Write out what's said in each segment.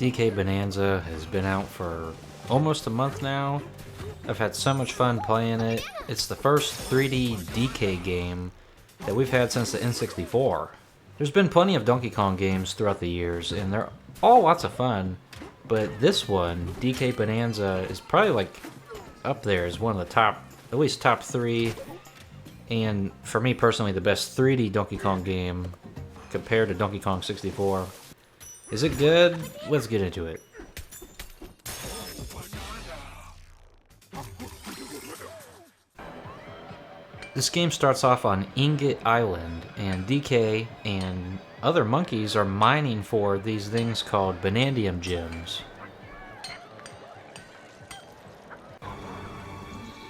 DK Bonanza has been out for almost a month now. I've had so much fun playing it. It's the first 3D DK game that we've had since the N64. There's been plenty of Donkey Kong games throughout the years, and they're all lots of fun. But this one, DK Bonanza, is probably like up there as one of the top, at least top 3. And for me personally, the best 3D Donkey Kong game compared to Donkey Kong 64. Is it good? Let's get into it. This game starts off on Ingot Island, and DK and other monkeys are mining for these things called Banandium gems.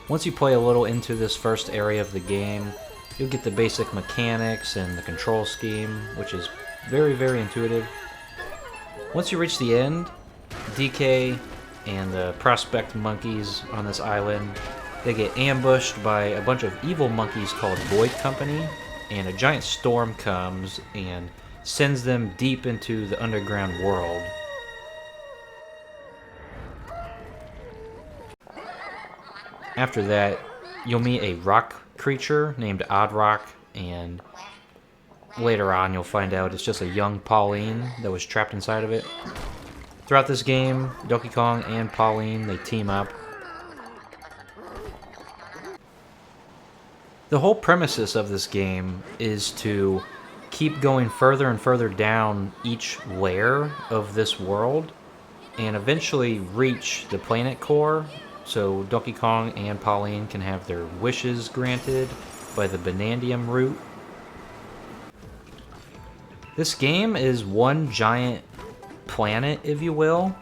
Once you play a little into this first area of the game, you'll get the basic mechanics and the control scheme, which is very, very intuitive. Once you reach the end, DK and the prospect monkeys on this island, they get ambushed by a bunch of evil monkeys called Void Company, and a giant storm comes and sends them deep into the underground world. After that, you'll meet a rock creature named Odd Rock, and later on you'll find out it's just a young Pauline that was trapped inside of it. Throughout this game, Donkey Kong and Pauline, they team up. The whole premises of this game is to keep going further and further down each layer of this world and eventually reach the planet core, so Donkey Kong and Pauline can have their wishes granted by the Banandium root. This game is one giant planet, if you will,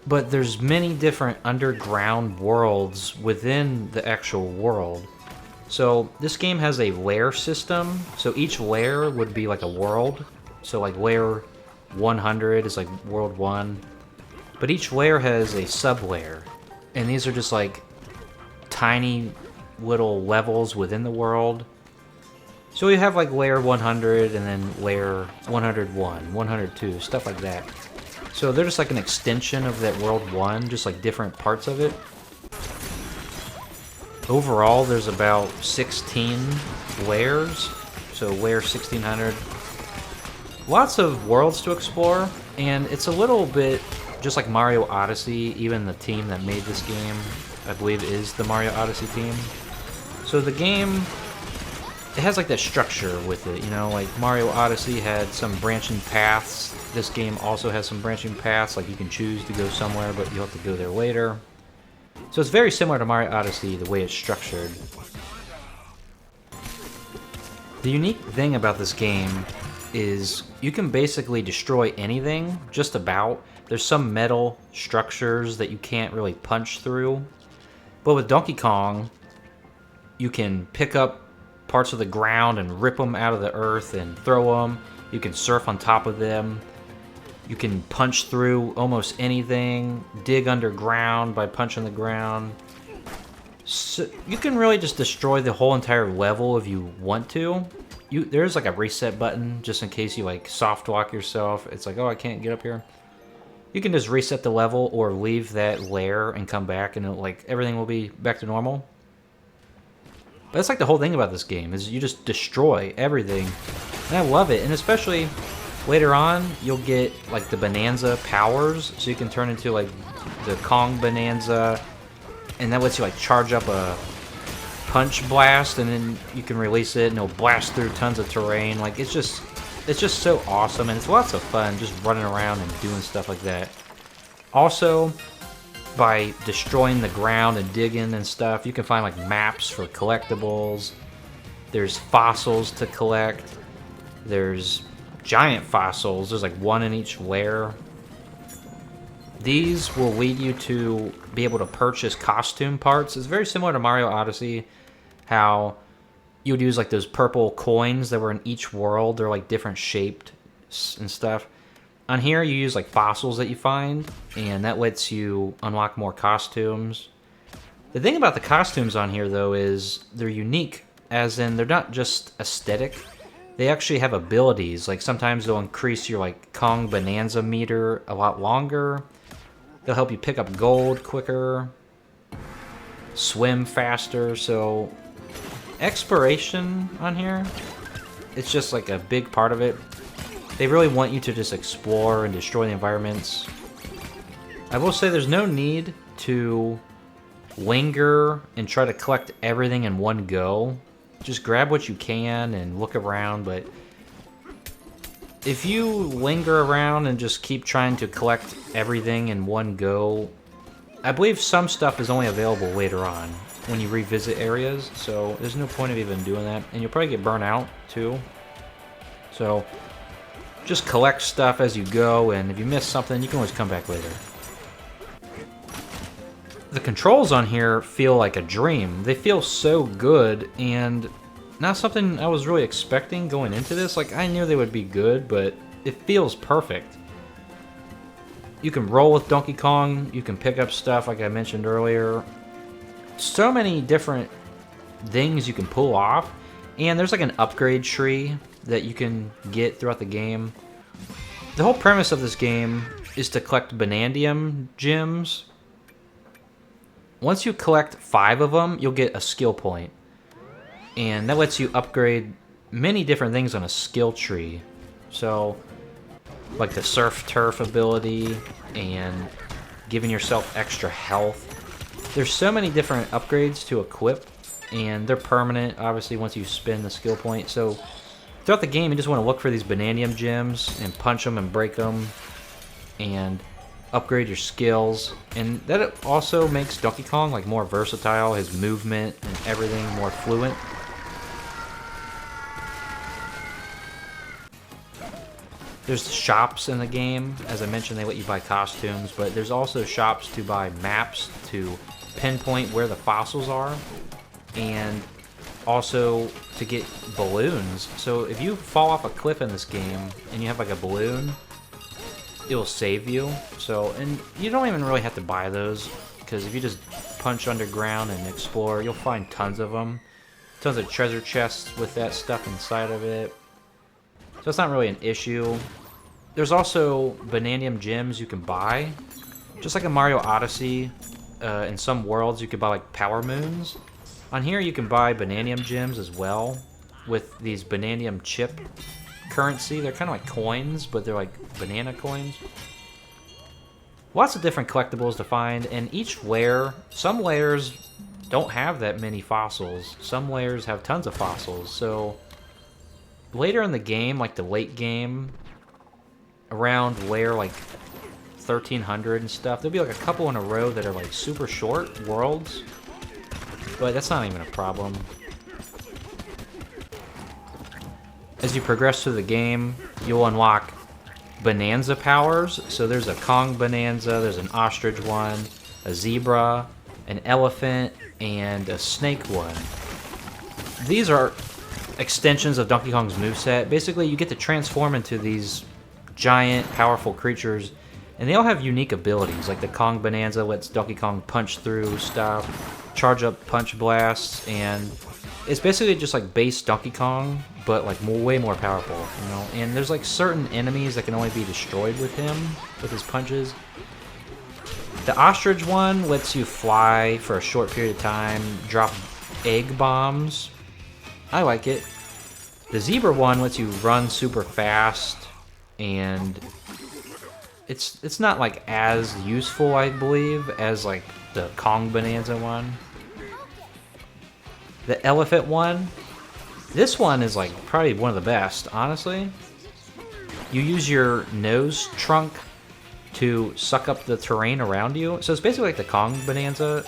but there's many different underground worlds within the actual world. So this game has a layer system, so each layer would be like a world. So like layer 100 is like world 1, but each layer has a sub-layer, and these are just like tiny little levels within the world. So you have like layer 100 and then layer 101, 102, stuff like that. So they're just like an extension of that world 1, just like different parts of it. Overall, there's about 16 layers, so layer 1600. Lots of worlds to explore, and it's a little bit just like Mario Odyssey. Even the team that made this game, I believe, is the Mario Odyssey team. So the game, it has like that structure with it, you know, like Mario Odyssey had some branching paths. This game also has some branching paths, like you can choose to go somewhere, but you'll have to go there later. So it's very similar to Mario Odyssey, the way it's structured. The unique thing about this game is you can basically destroy anything, just about. There's some metal structures that you can't really punch through. But with Donkey Kong, you can pick up parts of the ground and rip them out of the earth and throw them. You can surf on top of them. You can punch through almost anything, dig underground by punching the ground. So you can really just destroy the whole entire level if you want to. There's like a reset button just in case you like soft lock yourself. It's like, oh, I can't get up here. You can just reset the level or leave that layer and come back, and like everything will be back to normal. But that's like the whole thing about this game, is you just destroy everything. And I love it, and especially later on, you'll get like the Bonanza powers, so you can turn into like the Kong Bonanza, and that lets you like charge up a punch blast, and then you can release it, and it'll blast through tons of terrain. Like it's just so awesome, and it's lots of fun just running around and doing stuff like that. Also, by destroying the ground and digging and stuff, you can find like maps for collectibles. There's fossils to collect. There's giant fossils. There's like one in each layer. These will lead you to be able to purchase costume parts. It's very similar to Mario Odyssey, how you would use like those purple coins that were in each world. They're like different shaped and stuff. On here, you use like fossils that you find, and that lets you unlock more costumes. The thing about the costumes on here, though, is they're unique, as in they're not just aesthetic. they actually have abilities. Like sometimes they'll increase your like Kong Bonanza meter a lot longer. They'll help you pick up gold quicker, swim faster. So exploration on here, it's just like a big part of it. They really want you to just explore and destroy the environments. I will say there's no need to linger and try to collect everything in one go. Just grab what you can and look around, but if you linger around and just keep trying to collect everything in one go, I believe some stuff is only available later on when you revisit areas, so there's no point of even doing that, and you'll probably get burnt out too. So just collect stuff as you go, and if you miss something, you can always come back later. The controls on here feel like a dream. They feel so good, and not something I was really expecting going into this. Like, I knew they would be good, but it feels perfect. You can roll with Donkey Kong. You can pick up stuff like I mentioned earlier. So many different things you can pull off. And there's like an upgrade tree that you can get throughout the game. The whole premise of this game is to collect Banandium gems. Once you collect 5 of them, you'll get a skill point. And that lets you upgrade many different things on a skill tree. So, like the Surf Turf ability and giving yourself extra health. There's so many different upgrades to equip, and they're permanent, obviously, once you spend the skill point. So, throughout the game, you just want to look for these Banandium gems and punch them and break them and upgrade your skills. And that also makes Donkey Kong like more versatile, his movement and everything more fluent. There's shops in the game. As I mentioned, they let you buy costumes, but there's also shops to buy maps to pinpoint where the fossils are, and also to get balloons. So if you fall off a cliff in this game and you have like a balloon, it'll save you. So, and you don't even really have to buy those, because if you just punch underground and explore, you'll find tons of them. Tons of treasure chests with that stuff inside of it. So it's not really an issue. There's also Banandium gems you can buy. Just like in Mario Odyssey, in some worlds you could buy like power moons. On here you can buy Banandium gems as well, with these Banandium chip currency. They're kind of like coins, but they're like banana coins. Lots of different collectibles to find, and each layer, some layers don't have that many fossils. Some layers have tons of fossils, so later in the game, like the late game, around layer like 1300 and stuff, there'll be like a couple in a row that are like super short worlds, but that's not even a problem. As you progress through the game, you'll unlock Bonanza powers. So there's a Kong Bonanza, there's an ostrich one, a zebra, an elephant, and a snake one. These are extensions of Donkey Kong's moveset. Basically, you get to transform into these giant, powerful creatures, and they all have unique abilities. Like the Kong Bonanza lets Donkey Kong punch through stuff, charge up punch blasts, and it's basically just like base Donkey Kong, but like way more powerful, you know? And there's like certain enemies that can only be destroyed with him, with his punches. The ostrich one lets you fly for a short period of time, drop egg bombs. I like it. The zebra one lets you run super fast, and it's not like as useful, I believe, as like the Kong Bonanza one. The elephant one, this one is like probably one of the best, honestly. You use your nose trunk to suck up the terrain around you. So it's basically like the Kong Bonanza,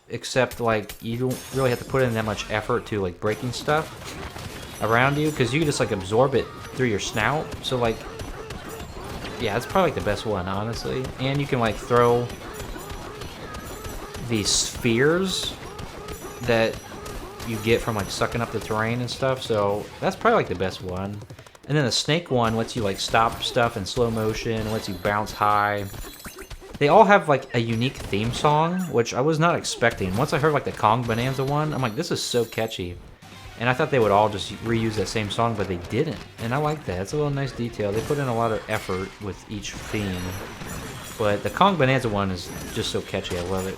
except like you don't really have to put in that much effort to like breaking stuff around you, because you can just like absorb it through your snout. So like, yeah, it's probably like the best one, honestly. And you can like throw these spheres that you get from like sucking up the terrain and stuff, so that's probably like the best one. And then the snake one lets you like stop stuff in slow motion, lets you bounce high. They all have like a unique theme song, which I was not expecting. Once I heard like the Kong Bonanza one, I'm like, this is so catchy. And I thought they would all just reuse that same song, but they didn't. And I like that. It's a little nice detail. They put in a lot of effort with each theme. But the Kong Bonanza one is just so catchy. I love it.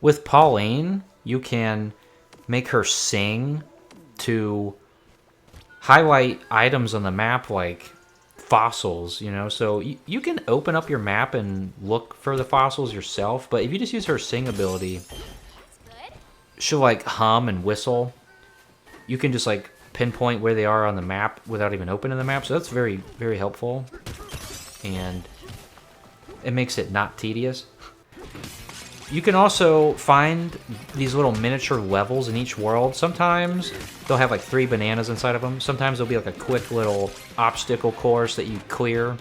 With Pauline, you can make her sing to highlight items on the map like fossils, you know? So you can open up your map and look for the fossils yourself, but if you just use her sing ability, she'll like hum and whistle. You can just like pinpoint where they are on the map without even opening the map, so that's very, very helpful. And it makes it not tedious. You can also find these little miniature levels in each world. Sometimes they'll have like 3 bananas inside of them. Sometimes there'll be like a quick little obstacle course that you clear.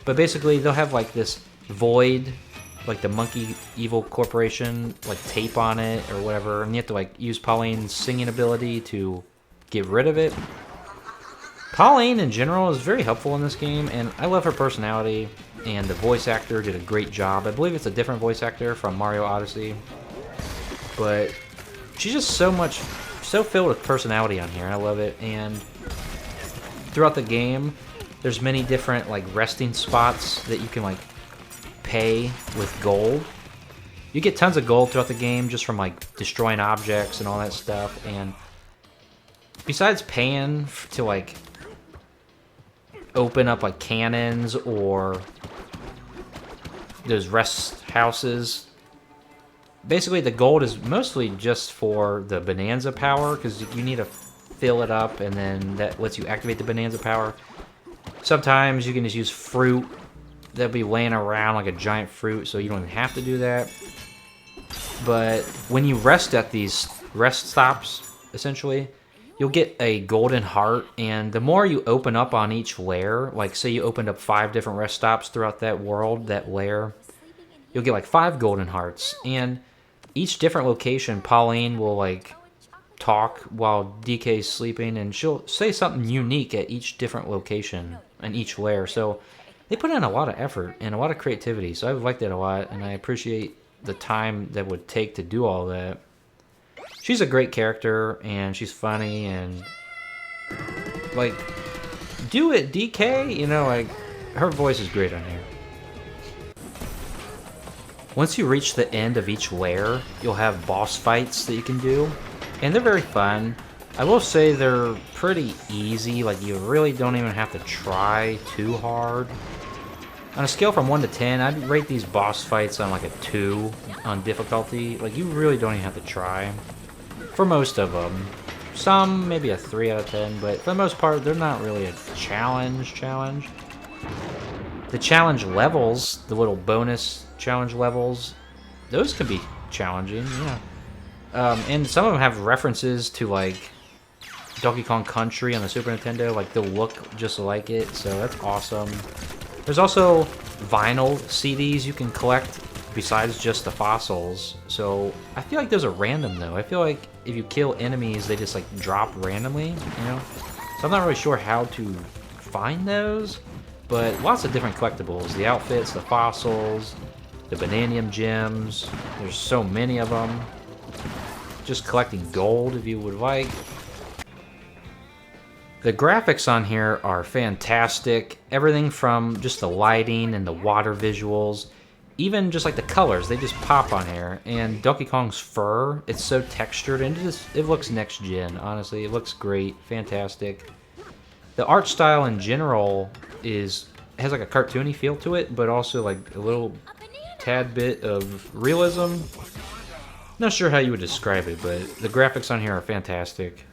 But basically they'll have like this void, like the Monkey Evil Corporation, like tape on it or whatever. And you have to like use Pauline's singing ability to get rid of it. Pauline in general is very helpful in this game, and I love her personality, and the voice actor did a great job. I believe it's a different voice actor from Mario Odyssey, but she's just so filled with personality on here. I love it. And throughout the game, there's many different like resting spots that you can like pay with gold. You get tons of gold throughout the game just from like destroying objects and all that stuff. And besides paying to like open up like cannons or those rest houses, basically the gold is mostly just for the Bonanza power, because you need to fill it up and then that lets you activate the Bonanza power. Sometimes you can just use fruit that'll be laying around, like a giant fruit, so you don't even have to do that. But when you rest at these rest stops, essentially, you'll get a golden heart, and the more you open up on each lair, like say you opened up 5 different rest stops throughout that world, that lair, you'll get like 5 golden hearts. And each different location, Pauline will like talk while DK's sleeping, and she'll say something unique at each different location and each lair. So they put in a lot of effort and a lot of creativity, so I've liked it a lot, and I appreciate the time that would take to do all that. She's a great character, and she's funny, and like, do it, DK, you know, like, her voice is great on here. Once you reach the end of each lair, you'll have boss fights that you can do, and they're very fun. I will say they're pretty easy, like you really don't even have to try too hard. On a scale from 1 to 10, I'd rate these boss fights on like a 2 on difficulty. Like, you really don't even have to try. For most of them. Some, maybe a 3 out of 10, but for the most part, they're not really a challenge. The challenge levels, the little bonus challenge levels, those can be challenging, yeah. And some of them have references to, like, Donkey Kong Country on the Super Nintendo. Like, they'll look just like it, so that's awesome. There's also vinyl CDs you can collect besides just the fossils. So I feel like those are random though. I feel like if you kill enemies, they just like drop randomly, you know? So I'm not really sure how to find those, but lots of different collectibles. The outfits, the fossils, the Bananium gems. There's so many of them. Just collecting gold if you would like. The graphics on here are fantastic. Everything from just the lighting and the water visuals, even just like the colors, they just pop on here. And Donkey Kong's fur, it's so textured, and it looks next gen, honestly. It looks great, fantastic. The art style in general has like a cartoony feel to it, but also like a little tad bit of realism. Not sure how you would describe it, but the graphics on here are fantastic.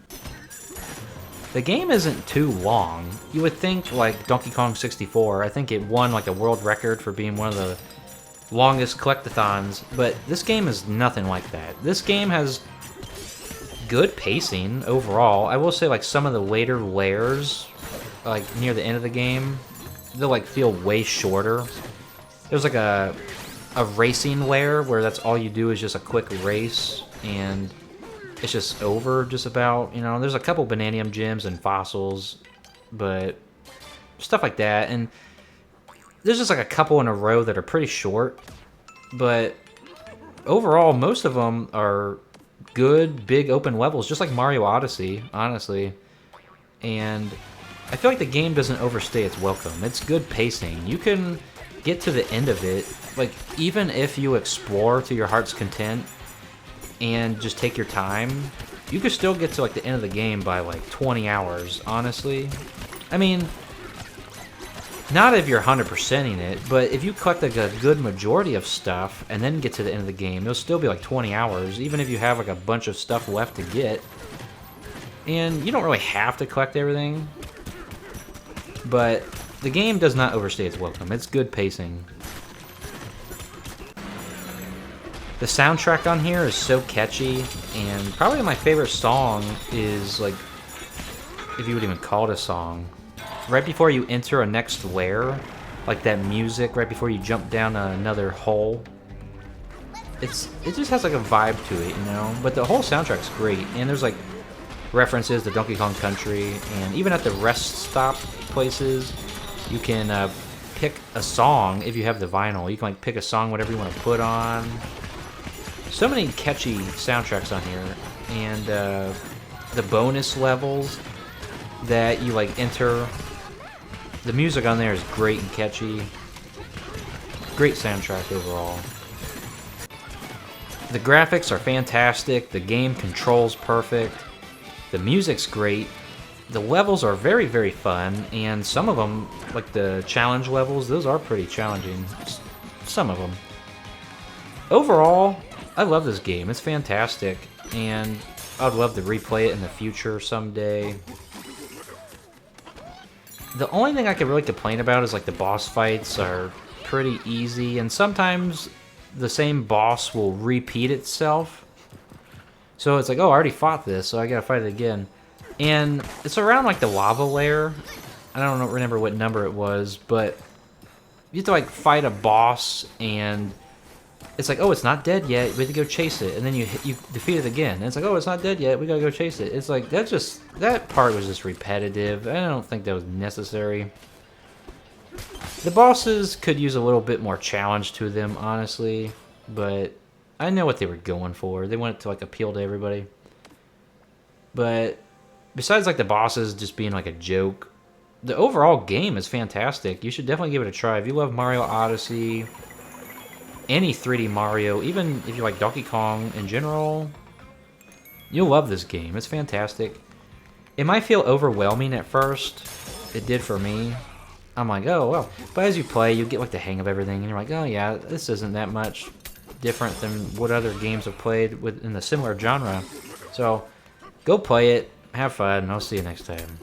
The game isn't too long. You would think like Donkey Kong 64, I think it won like a world record for being one of the longest collectathons, but this game is nothing like that. This game has good pacing overall. I will say like some of the later layers, like near the end of the game, they'll like feel way shorter. There's like a racing layer where that's all you do is just a quick race, and it's just over just about, you know. There's a couple Bananium gems and fossils, but stuff like that. And there's just like a couple in a row that are pretty short, but overall, most of them are good, big open levels, just like Mario Odyssey, honestly. And I feel like the game doesn't overstay its welcome. It's good pacing. You can get to the end of it, like, even if you explore to your heart's content and just take your time, you could still get to, like, the end of the game by, like, 20 hours, honestly. I mean, not if you're 100%ing it, but if you collect, like, a good majority of stuff and then get to the end of the game, it'll still be, like, 20 hours, even if you have, like, a bunch of stuff left to get. And you don't really have to collect everything, but the game does not overstay its welcome. It's good pacing. The soundtrack on here is so catchy, and probably my favorite song is, like, if you would even call it a song, right before you enter a next lair, like that music right before you jump down another hole. It just has like a vibe to it, you know? But the whole soundtrack's great, and there's like references to Donkey Kong Country, and even at the rest stop places, you can pick a song if you have the vinyl. You can like pick a song, whatever you want to put on. So many catchy soundtracks on here, and the bonus levels that you like enter. The music on there is great and catchy. Great soundtrack overall. The graphics are fantastic. The game controls perfect. The music's great. The levels are very, very fun, and some of them, like the challenge levels, those are pretty challenging. Some of them. Overall, I love this game. It's fantastic, and I'd love to replay it in the future someday. The only thing I could really complain about is like the boss fights are pretty easy, and sometimes the same boss will repeat itself. So it's like, oh, I already fought this, so I gotta fight it again. And it's around like the lava lair. I don't remember what number it was, but you have to like fight a boss, and it's like, oh, it's not dead yet. We have to go chase it, and then you defeat it again. And it's like, oh, it's not dead yet. We gotta go chase it. It's like that part was just repetitive. I don't think that was necessary. The bosses could use a little bit more challenge to them, honestly, but I know what they were going for. They wanted to like appeal to everybody. But besides like the bosses just being like a joke, the overall game is fantastic. You should definitely give it a try. If you love Mario Odyssey, any 3D Mario, even if you like Donkey Kong in general, you'll love this game. It's fantastic. It might feel overwhelming at first. It did for me. I'm like, oh, well. But as you play, you get like the hang of everything, and you're like, oh yeah, this isn't that much different than what other games have played in a similar genre. So, go play it, have fun, and I'll see you next time.